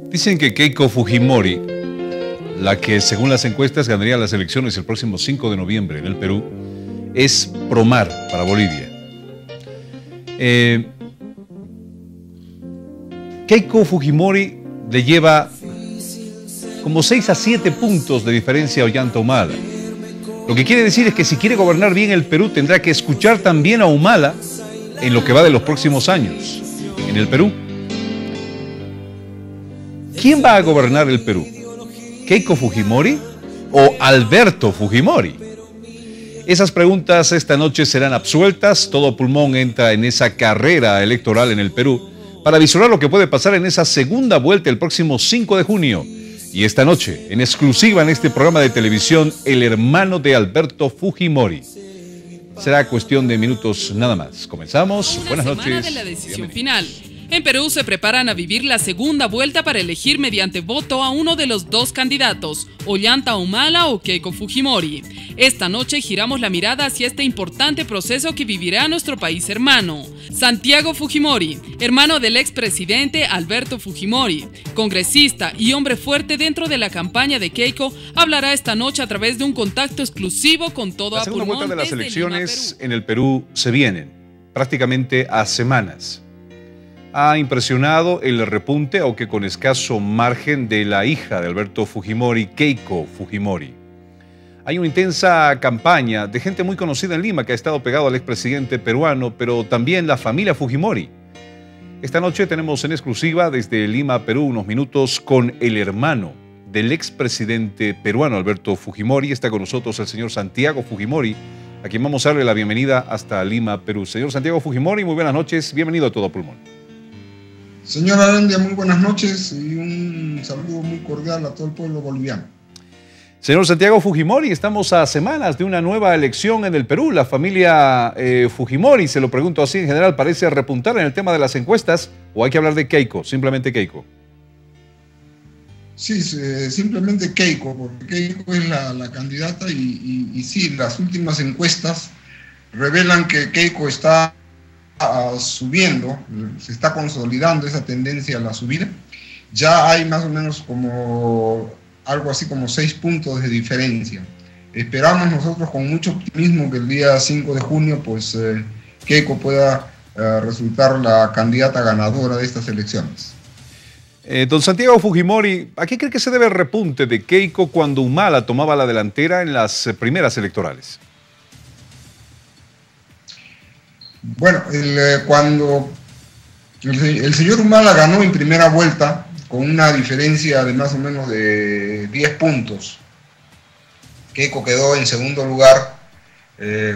Dicen que Keiko Fujimori, la que según las encuestas ganaría las elecciones el próximo 5 de noviembre en el Perú, es promar para Bolivia. Keiko Fujimori le lleva como 6 a 7 puntos de diferencia a Ollanta Humala. Lo que quiere decir es que si quiere gobernar bien el Perú tendrá que escuchar también a Humala en lo que va de los próximos años en el Perú. ¿Quién va a gobernar el Perú? ¿Keiko Fujimori o Alberto Fujimori? Esas preguntas esta noche serán absueltas. Todo pulmón entra en esa carrera electoral en el Perú para visualizar lo que puede pasar en esa segunda vuelta el próximo 5 de junio. Y esta noche, en exclusiva en este programa de televisión, el hermano de Alberto Fujimori. Será cuestión de minutos nada más. Comenzamos. Buenas noches. Semana de la decisión final. En Perú se preparan a vivir la segunda vuelta para elegir mediante voto a uno de los dos candidatos, Ollanta Humala o Keiko Fujimori. Esta noche giramos la mirada hacia este importante proceso que vivirá nuestro país hermano. Santiago Fujimori, hermano del expresidente Alberto Fujimori, congresista y hombre fuerte dentro de la campaña de Keiko, hablará esta noche a través de un contacto exclusivo con todo a pulmón. La segunda vuelta de las elecciones en el Perú se vienen prácticamente a semanas. Ha impresionado el repunte, aunque con escaso margen, de la hija de Alberto Fujimori, Keiko Fujimori. Hay una intensa campaña de gente muy conocida en Lima que ha estado pegado al expresidente peruano, pero también la familia Fujimori. Esta noche tenemos en exclusiva desde Lima, Perú, unos minutos con el hermano del expresidente peruano, Alberto Fujimori. Está con nosotros el señor Santiago Fujimori, a quien vamos a darle la bienvenida hasta Lima, Perú. Señor Santiago Fujimori, muy buenas noches, bienvenido a Todo Pulmón. Señor Arandia, muy buenas noches y un saludo muy cordial a todo el pueblo boliviano. Señor Santiago Fujimori, estamos a semanas de una nueva elección en el Perú. La familia Fujimori, se lo pregunto así en general, parece repuntar en el tema de las encuestas, ¿o hay que hablar de Keiko, simplemente Keiko? Sí, simplemente Keiko, porque Keiko es la candidata y sí, las últimas encuestas revelan que Keiko está subiendo, se está consolidando esa tendencia a la subida. Ya hay más o menos como algo así como 6 puntos de diferencia. Esperamos nosotros con mucho optimismo que el día 5 de junio pues Keiko pueda resultar la candidata ganadora de estas elecciones. Don Santiago Fujimori, ¿a qué cree que se debe el repunte de Keiko cuando Humala tomaba la delantera en las primeras electorales? Bueno, cuando el señor Humala ganó en primera vuelta con una diferencia de más o menos de 10 puntos, Keiko quedó en segundo lugar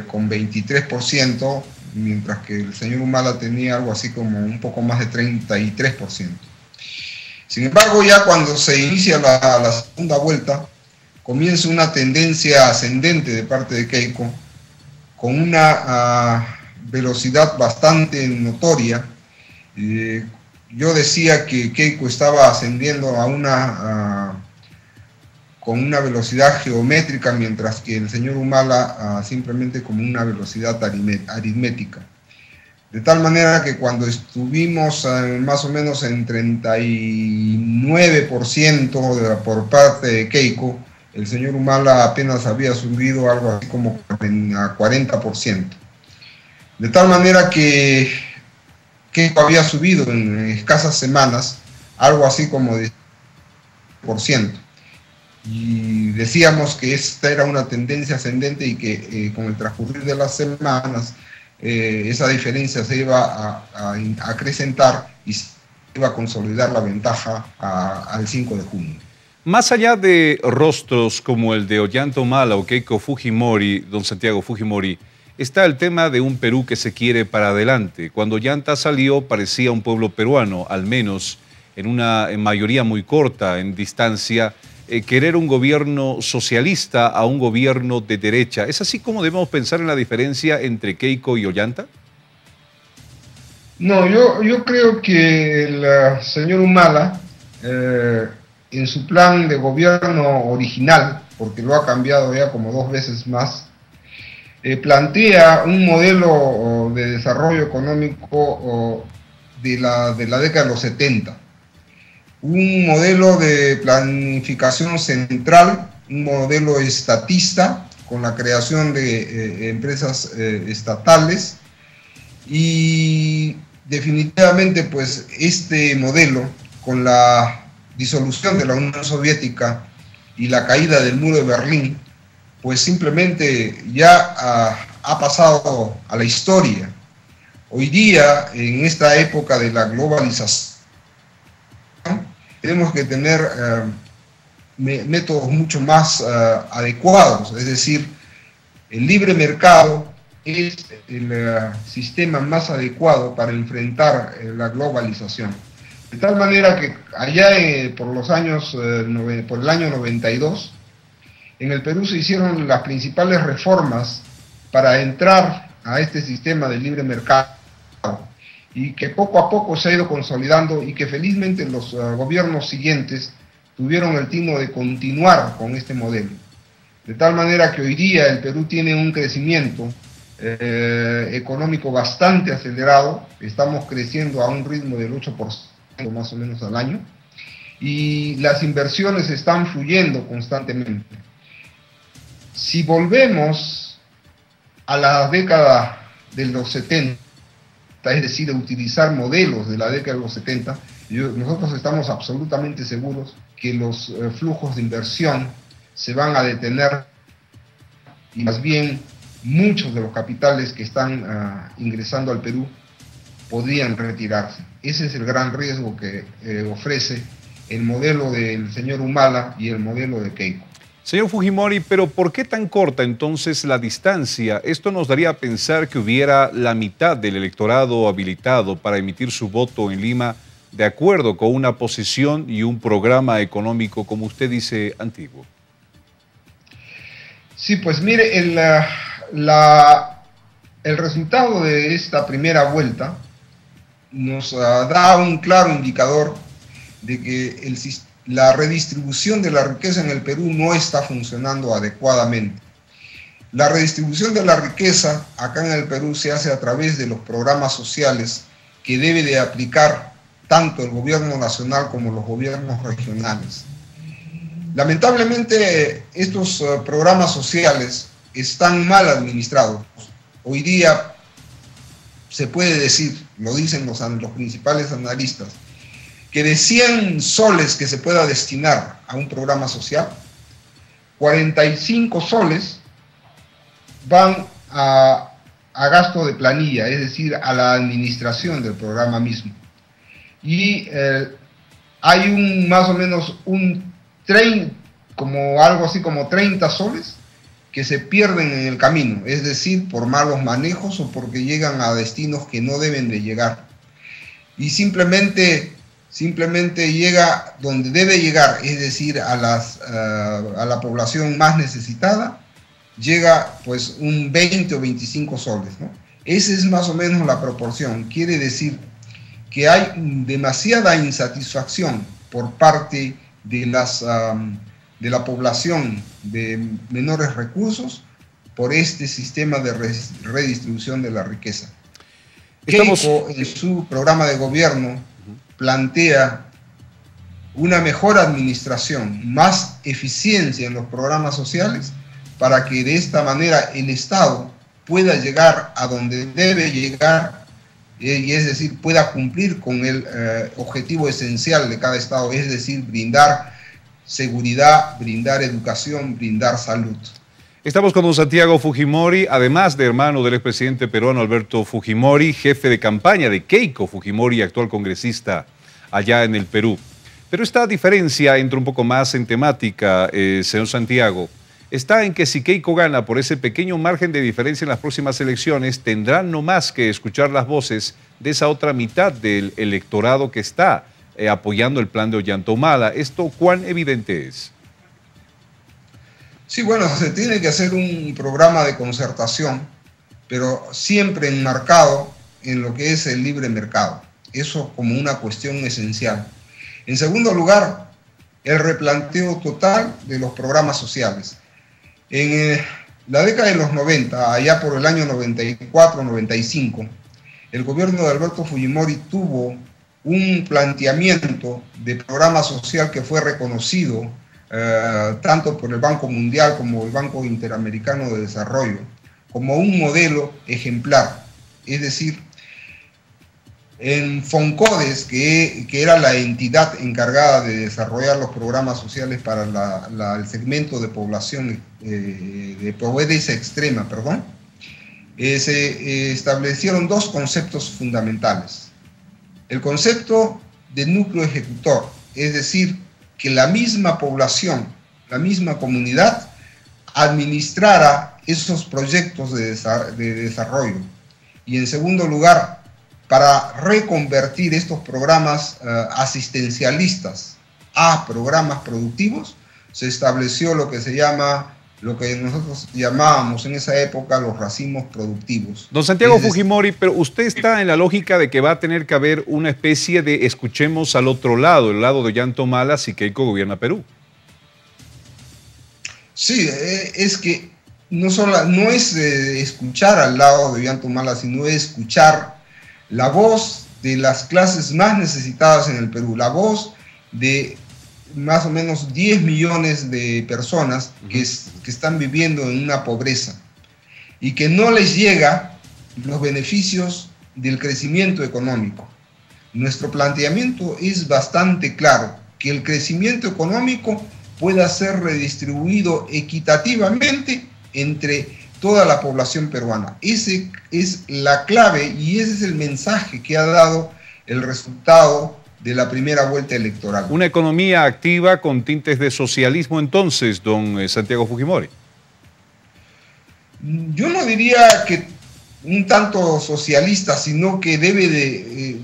con 23%, mientras que el señor Humala tenía algo así como un poco más de 33%. Sin embargo, ya cuando se inicia la segunda vuelta, comienza una tendencia ascendente de parte de Keiko, con una velocidad bastante notoria. Yo decía que Keiko estaba ascendiendo con una velocidad geométrica, mientras que el señor Humala simplemente como una velocidad aritmética. De tal manera que cuando estuvimos más o menos en 39% por parte de Keiko, el señor Humala apenas había subido algo así como a 40%. De tal manera que Keiko había subido en escasas semanas algo así como de 10%. Y decíamos que esta era una tendencia ascendente y que con el transcurrir de las semanas esa diferencia se iba a acrecentar y se iba a consolidar la ventaja al 5 de junio. Más allá de rostros como el de Ollanta Humala o Keiko Fujimori, don Santiago Fujimori, está el tema de un Perú que se quiere para adelante. Cuando Ollanta salió parecía un pueblo peruano, al menos en una mayoría muy corta en distancia, querer un gobierno socialista a un gobierno de derecha. ¿Es así como debemos pensar en la diferencia entre Keiko y Ollanta? No, yo creo que el señor Humala, en su plan de gobierno original, porque lo ha cambiado ya como 2 veces más, plantea un modelo de desarrollo económico de la década de los 70. un modelo de planificación central, un modelo estatista, con la creación de empresas estatales, y definitivamente pues este modelo, con la disolución de la Unión Soviética y la caída del muro de Berlín, pues simplemente ya ha pasado a la historia. Hoy día, en esta época de la globalización, tenemos que tener métodos mucho más adecuados, es decir, el libre mercado es el sistema más adecuado para enfrentar la globalización. De tal manera que allá por el año 92, en el Perú se hicieron las principales reformas para entrar a este sistema de libre mercado, y que poco a poco se ha ido consolidando, y que felizmente los gobiernos siguientes tuvieron el tino de continuar con este modelo. De tal manera que hoy día el Perú tiene un crecimiento económico bastante acelerado, estamos creciendo a un ritmo del 8% más o menos al año, y las inversiones están fluyendo constantemente. Si volvemos a la década de los 70, es decir, a utilizar modelos de la década de los 70, nosotros estamos absolutamente seguros que los flujos de inversión se van a detener, y más bien muchos de los capitales que están ingresando al Perú podrían retirarse. Ese es el gran riesgo que ofrece el modelo del señor Humala y el modelo de Keiko. Señor Fujimori, pero ¿por qué tan corta entonces la distancia? Esto nos daría a pensar que hubiera la mitad del electorado habilitado para emitir su voto en Lima de acuerdo con una posición y un programa económico, como usted dice, antiguo. Sí, pues mire, el resultado de esta primera vuelta nos da un claro indicador de que la redistribución de la riqueza en el Perú no está funcionando adecuadamente. La redistribución de la riqueza acá en el Perú se hace a través de los programas sociales que debe de aplicar tanto el gobierno nacional como los gobiernos regionales. Lamentablemente estos programas sociales están mal administrados. Hoy día se puede decir, lo dicen los principales analistas, que de 100 soles que se pueda destinar a un programa social, 45 soles van a gasto de planilla, es decir, a la administración del programa mismo. Y hay más o menos algo así como 30 soles que se pierden en el camino, es decir, por malos manejos o porque llegan a destinos que no deben de llegar. Y simplemente llega donde debe llegar, es decir, a la población más necesitada, llega pues un 20 o 25 soles, ¿no? Esa es más o menos la proporción. Quiere decir que hay demasiada insatisfacción por parte de la población de menores recursos por este sistema de redistribución de la riqueza. Keiko, en su programa de gobierno, plantea una mejor administración, más eficiencia en los programas sociales, para que de esta manera el Estado pueda llegar a donde debe llegar, y es decir, pueda cumplir con el objetivo esencial de cada Estado, es decir, brindar seguridad, brindar educación, brindar salud. Estamos con don Santiago Fujimori, además de hermano del expresidente peruano Alberto Fujimori, jefe de campaña de Keiko Fujimori, actual congresista allá en el Perú. Pero esta diferencia entra un poco más en temática, señor Santiago. Está en que si Keiko gana por ese pequeño margen de diferencia en las próximas elecciones, tendrán no más que escuchar las voces de esa otra mitad del electorado que está apoyando el plan de Ollanta Humala. ¿Esto cuán evidente es? Sí, bueno, se tiene que hacer un programa de concertación, pero siempre enmarcado en lo que es el libre mercado. Eso como una cuestión esencial. En segundo lugar, el replanteo total de los programas sociales. En la década de los 90, allá por el año 94-95, el gobierno de Alberto Fujimori tuvo un planteamiento de programa social que fue reconocido tanto por el Banco Mundial como el Banco Interamericano de Desarrollo, como un modelo ejemplar. Es decir, en FONCODES, que era la entidad encargada de desarrollar los programas sociales para el segmento de población de pobreza extrema, se establecieron dos conceptos fundamentales. El concepto de núcleo ejecutor, es decir, que la misma población, la misma comunidad, administrara esos proyectos de desarrollo. Y en segundo lugar, para reconvertir estos programas asistencialistas a programas productivos, se estableció lo que nosotros llamábamos en esa época los racimos productivos. Don Santiago Fujimori, pero usted está en la lógica de que va a tener que haber una especie de escuchemos al otro lado, el lado de Ollanta Humala, si Keiko gobierna Perú. Sí, es que no es escuchar al lado de Ollanta Humala, sino escuchar la voz de las clases más necesitadas en el Perú, la voz de más o menos 10 millones de personas que están viviendo en una pobreza y que no les llega los beneficios del crecimiento económico. Nuestro planteamiento es bastante claro, que el crecimiento económico pueda ser redistribuido equitativamente entre toda la población peruana. Ese es la clave y ese es el mensaje que ha dado el resultado de la primera vuelta electoral. Una economía activa con tintes de socialismo entonces, don Santiago Fujimori. Yo no diría que un tanto socialista, sino que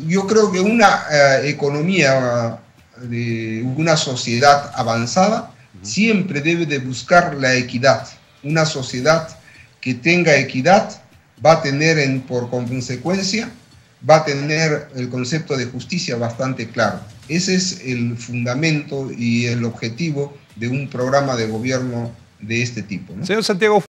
yo creo que una economía de una sociedad avanzada siempre debe de buscar la equidad. Una sociedad que tenga equidad va a tener por consecuencia va a tener el concepto de justicia bastante claro. Ese es el fundamento y el objetivo de un programa de gobierno de este tipo, ¿no? Señor Santiago